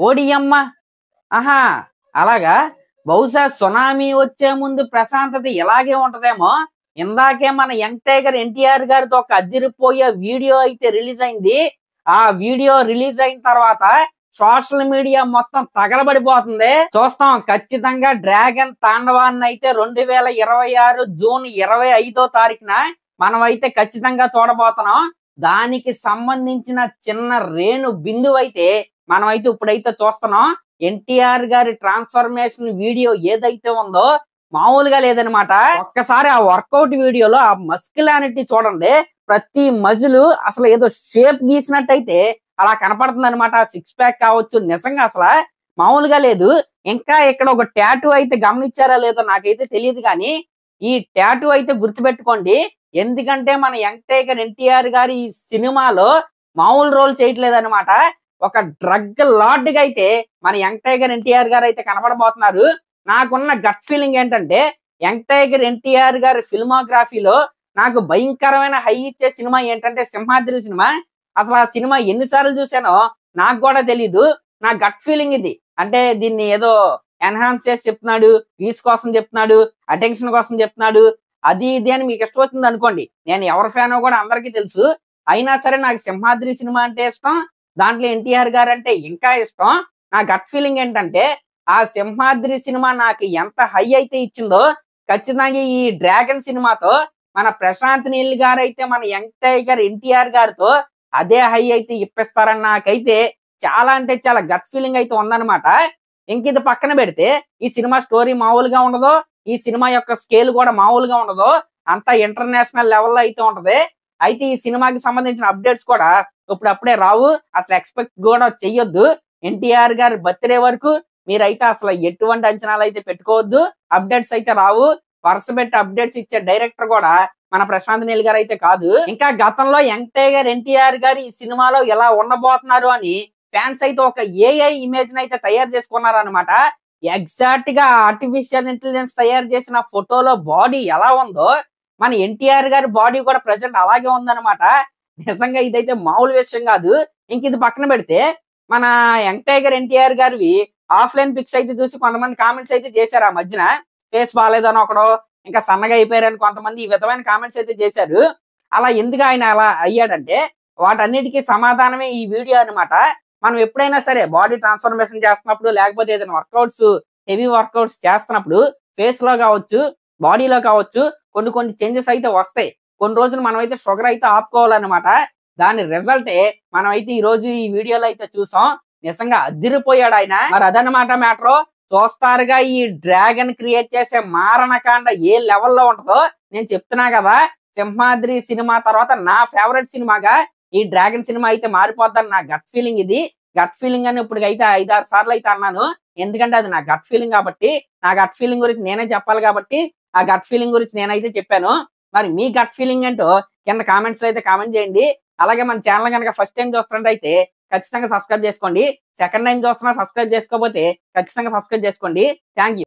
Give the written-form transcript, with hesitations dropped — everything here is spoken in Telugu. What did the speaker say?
ఓడియమ్మ ఆహా అలాగా బహుశా సునామీ వచ్చే ముందు ప్రశాంతత ఇలాగే ఉంటదేమో. ఇందాకే మన యంగ్ టైగర్ ఎన్టీఆర్ గారితో ఒక అదిరిపోయే వీడియో అయితే రిలీజ్ అయింది. ఆ వీడియో రిలీజ్ అయిన తర్వాత సోషల్ మీడియా మొత్తం తగలబడిపోతుంది. చూస్తాం ఖచ్చితంగా డ్రాగన్ తాండవాన్ని అయితే 2026 జూన్ 25వ తారీఖున మనం అయితే ఖచ్చితంగా చూడబోతున్నాం. దానికి సంబంధించిన చిన్న రేణు బిందువు అయితే మనం అయితే ఇప్పుడైతే చూస్తున్నాం. ఎన్టీఆర్ గారి ట్రాన్స్ఫర్మేషన్ వీడియో ఏదైతే ఉందో మామూలుగా లేదనమాట. ఒక్కసారి ఆ వర్కౌట్ వీడియోలో ఆ మస్కులానిటీ చూడండి. ప్రతి మజిల్ అసలు ఏదో షేప్ గీసినట్టయితే అలా కనపడుతుంది అనమాట. 6 ప్యాక్ కావచ్చు, నిజంగా అసలు మామూలుగా లేదు. ఇంకా ఇక్కడ ఒక టాటూ అయితే గమనించారా లేదో నాకైతే తెలియదు, కానీ ఈ టాటూ అయితే గుర్తుపెట్టుకోండి. ఎందుకంటే మన యంగ్ టైగర్ ఎన్టీఆర్ గారి ఈ సినిమాలో మామూలు రోల్ చేయట్లేదు అనమాట. ఒక డ్రగ్ లార్డ్ గా అయితే మన యంగ్ టైగర్ ఎన్టీఆర్ గారు అయితే కనపడబోతున్నారు. నాకున్న గట్ ఫీలింగ్ ఏంటంటే యంగ్ టైగర్ ఎన్టీఆర్ గారి ఫిల్మోగ్రఫీలో నాకు భయంకరమైన హై ఇచ్చే సినిమా ఏంటంటే సింహాద్రి సినిమా. అసలు ఆ సినిమా ఎన్నిసార్లు చూసానో నాకు కూడా తెలీదు. నా గట్ ఫీలింగ్ ఇది. అంటే దీన్ని ఏదో ఎన్హాన్స్ చేసి చెప్తున్నాడు, వ్యూస్ కోసం చెప్తున్నాడు, అటెన్షన్ కోసం చెప్తున్నాడు, అది ఇది అని మీకు ఇష్టం వచ్చింది అనుకోండి. నేను ఎవరి ఫ్యానో కూడా అందరికీ తెలుసు. అయినా సరే నాకు సింహాద్రి సినిమా అంటే ఇష్టం, దాంట్లో ఎన్టీఆర్ గారు అంటే ఇంకా ఇష్టం. నా గట్ ఫీలింగ్ ఏంటంటే ఆ సింహాద్రి సినిమా నాకు ఎంత హై అయితే ఇచ్చిందో ఖచ్చితంగా ఈ డ్రాగన్ సినిమాతో మన ప్రశాంత్ నీల్ గారు అయితే మన యంగ్ టైగర్ ఎన్టీఆర్ గారితో అదే హై అయితే ఇప్పిస్తారని నాకైతే చాలా అంటే చాలా గట్ ఫీలింగ్ అయితే ఉందన్నమాట. ఇంక ఇది పక్కన పెడితే ఈ సినిమా స్టోరీ మామూలుగా ఉండదు, ఈ సినిమా యొక్క స్కేల్ కూడా మామూలుగా ఉండదు, అంతా ఇంటర్నేషనల్ లెవెల్లో అయితే ఉంటది. అయితే ఈ సినిమాకి సంబంధించిన అప్డేట్స్ కూడా ఇప్పుడప్పుడే రావు, అసలు ఎక్స్పెక్ట్ కూడా చెయ్యొద్దు. ఎన్టీఆర్ గారి బర్త్డే వరకు మీరైతే అసలు ఎటువంటి అంచనాలు అయితే పెట్టుకోవద్దు. అప్డేట్స్ అయితే రావు. వరుస పెట్టి అప్డేట్స్ ఇచ్చే డైరెక్టర్ కూడా మన ప్రశాంత్ నీల్ గారు అయితే కాదు. ఇంకా గతంలో యంగ్ టైగర్ ఎన్టీఆర్ గారు ఈ సినిమాలో ఎలా ఉండబోతున్నారు అని ఫ్యాన్స్ అయితే ఒక ఏఐ ఇమేజ్ అయితే తయారు చేసుకున్నారు అనమాట. ఎగ్జాక్ట్ గా ఆర్టిఫిషియల్ ఇంటెలిజెన్స్ తయారు చేసిన ఫోటోలో బాడీ ఎలా ఉందో మన ఎన్టీఆర్ గారి బాడీ కూడా ప్రెసెంట్ అలాగే ఉందన్నమాట. నిజంగా ఇదైతే మామూలు విషయం కాదు. ఇంక ఇది పక్కన పెడితే మన యంగ్ టైగర్ ఎన్టీఆర్ గారివి ఆఫ్లైన్ పిక్స్ అయితే చూసి కొంతమంది కామెంట్స్ అయితే చేశారు. ఆ మధ్యన ఫేస్ బాగాలేదని ఒకడు, ఇంకా సన్నగా అయిపోయారని కొంతమంది ఈ విధమైన కామెంట్స్ అయితే చేశారు. అలా ఎందుకు ఆయన అలా అయ్యాడంటే వాటన్నిటికీ సమాధానమే ఈ వీడియో అనమాట. మనం ఎప్పుడైనా సరే బాడీ ట్రాన్స్ఫర్మేషన్ చేస్తున్నప్పుడు, లేకపోతే ఏదైనా వర్కౌట్స్ హెవీ వర్కౌట్స్ చేస్తున్నప్పుడు ఫేస్ లో కావచ్చు, బాడీలో కావచ్చు కొన్ని చేంజెస్ అయితే వస్తాయి. కొన్ని రోజులు మనం అయితే షుగర్ అయితే ఆపుకోవాలన్నమాట. దాని రిజల్టే మనం అయితే ఈ రోజు ఈ వీడియోలో అయితే చూసాం. నిజంగా అదిరిపోయాడు ఆయన. మరి అదనమాట మ్యాటర్. చూస్తారుగా ఈ డ్రాగన్ క్రియేట్ చేసే మారణకాండ ఏ లెవెల్లో ఉంటుందో. నేను చెప్తున్నా కదా, సింహాద్రి సినిమా తర్వాత నా ఫేవరెట్ సినిమాగా ఈ డ్రాగన్ సినిమా అయితే మారిపోద్దని నా గట్ ఫీలింగ్ ఇది. గట్ ఫీలింగ్ అని ఇప్పుడు అయితే 5-6 సార్లు అయితే అన్నాను. ఎందుకంటే అది నా గట్ ఫీలింగ్ కాబట్టి, నా గట్ ఫీలింగ్ గురించి నేనే చెప్పాలి కాబట్టి ఆ గట్ ఫీలింగ్ గురించి నేనైతే చెప్పాను. మరి మీ గట్ ఫీలింగ్ ఏంటో కింద కామెంట్స్ లో అయితే కామెంట్ చేయండి. అలాగే మన ఛానల్ కనుక ఫస్ట్ టైం చూస్తున్నట్టయితే ఖచ్చితంగా సబ్స్క్రైబ్ చేసుకోండి. సెకండ్ టైం చూస్తున్నా సబ్స్క్రైబ్ చేసుకోకపోతే ఖచ్చితంగా సబ్స్క్రైబ్ చేసుకోండి. Thank you.